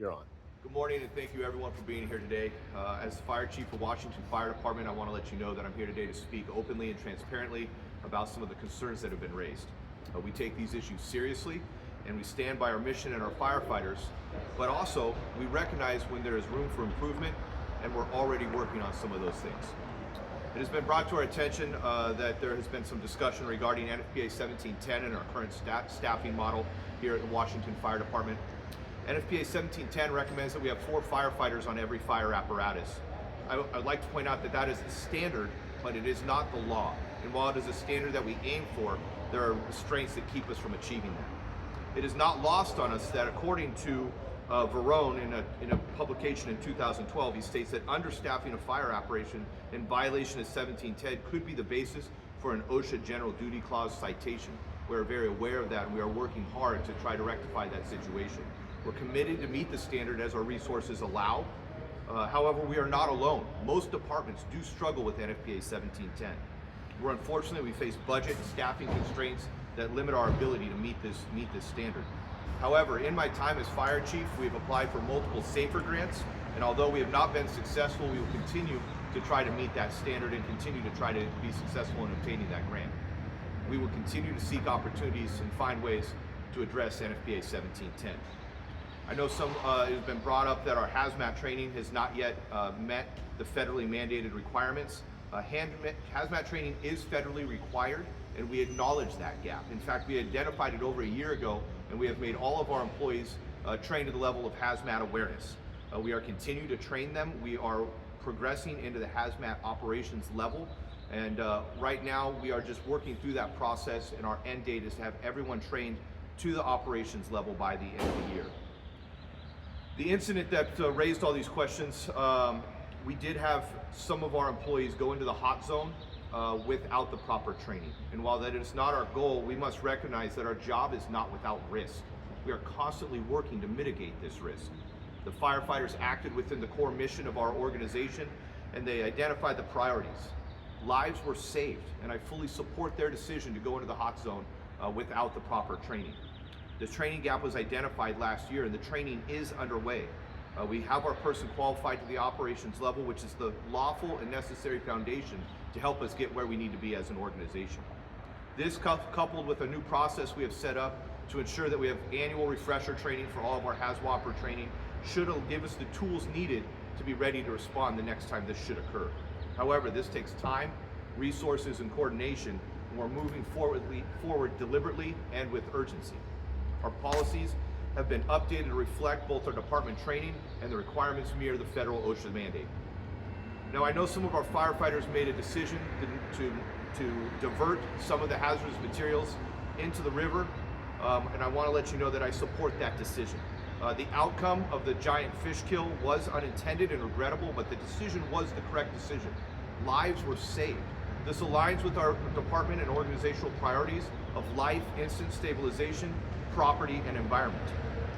You're on. Good morning, and thank you everyone for being here today. As Fire Chief of Washington Fire Department, I want to let you know that I'm here today to speak openly and transparently about some of the concerns that have been raised. We take these issues seriously, and we stand by our mission and our firefighters, but also we recognize when there is room for improvement, and we're already working on some of those things. It has been brought to our attention that there has been some discussion regarding NFPA 1710 and our current staffing model here at the Washington Fire Department. NFPA 1710 recommends that we have 4 firefighters on every fire apparatus. I'd like to point out that that is the standard, but it is not the law. And while it is a standard that we aim for, there are restraints that keep us from achieving that. It is not lost on us that according to Baum in a publication in 2012, he states that understaffing a fire operation in violation of 1710 could be the basis for an OSHA General Duty Clause citation. We're very aware of that, and we are working hard to try to rectify that situation. We're committed to meet the standard as our resources allow. However, we are not alone. Most departments do struggle with NFPA 1710. We're unfortunately, we face budget and staffing constraints that limit our ability to meet this standard. However, in my time as fire chief, we've applied for multiple SAFER grants, and although we have not been successful, we will continue to try to meet that standard and continue to try to be successful in obtaining that grant. We will continue to seek opportunities and find ways to address NFPA 1710. I know it has been brought up that our hazmat training has not yet met the federally mandated requirements. Hazmat training is federally required, and we acknowledge that gap. In fact, we identified it over a year ago, and we have made all of our employees trained to the level of hazmat awareness. We are continuing to train them. We are progressing into the hazmat operations level, and right now we are just working through that process, and our end date is to have everyone trained to the operations level by the end of the year. The incident that raised all these questions, we did have some of our employees go into the hot zone without the proper training. And while that is not our goal, we must recognize that our job is not without risk. We are constantly working to mitigate this risk. The firefighters acted within the core mission of our organization, and they identified the priorities. Lives were saved, and I fully support their decision to go into the hot zone without the proper training. The training gap was identified last year, and the training is underway. We have our person qualified to the operations level, which is the lawful and necessary foundation to help us get where we need to be as an organization. This coupled with a new process we have set up to ensure that we have annual refresher training for all of our HAZWOPER training should give us the tools needed to be ready to respond the next time this should occur. However, this takes time, resources, and coordination, and we're moving forward deliberately and with urgency. Our policies have been updated to reflect both our department training and the requirements mirror the federal OSHA mandate. Now, I know some of our firefighters made a decision to divert some of the hazardous materials into the river, and I want to let you know that I support that decision. The outcome of the giant fish kill was unintended and regrettable, but the decision was the correct decision. Lives were saved. This aligns with our department and organizational priorities of life, instant stabilization, property, and environment.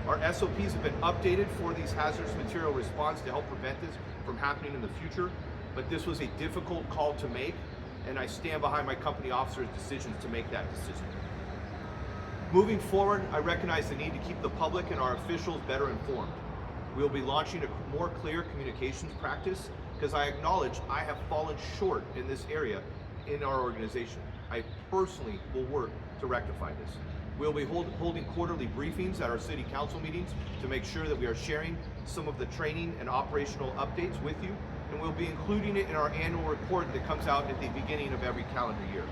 Our SOPs have been updated for these hazardous material response to help prevent this from happening in the future, but this was a difficult call to make, and I stand behind my company officers' decisions to make that decision. Moving forward, I recognize the need to keep the public and our officials better informed. We will be launching a more clear communications practice because I acknowledge I have fallen short in this area in our organization. I personally will work to rectify this. We'll be holding quarterly briefings at our city council meetings to make sure that we are sharing some of the training and operational updates with you, and we'll be including it in our annual report that comes out at the beginning of every calendar year.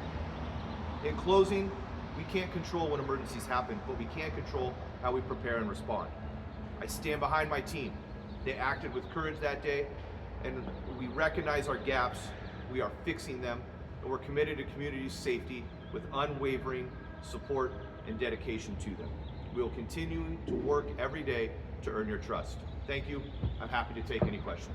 In closing, we can't control when emergencies happen, but we can control how we prepare and respond. I stand behind my team. They acted with courage that day, and we recognize our gaps, we are fixing them, and we're committed to community safety with unwavering support and dedication to them. We will continue to work every day to earn your trust. Thank you. I'm happy to take any questions.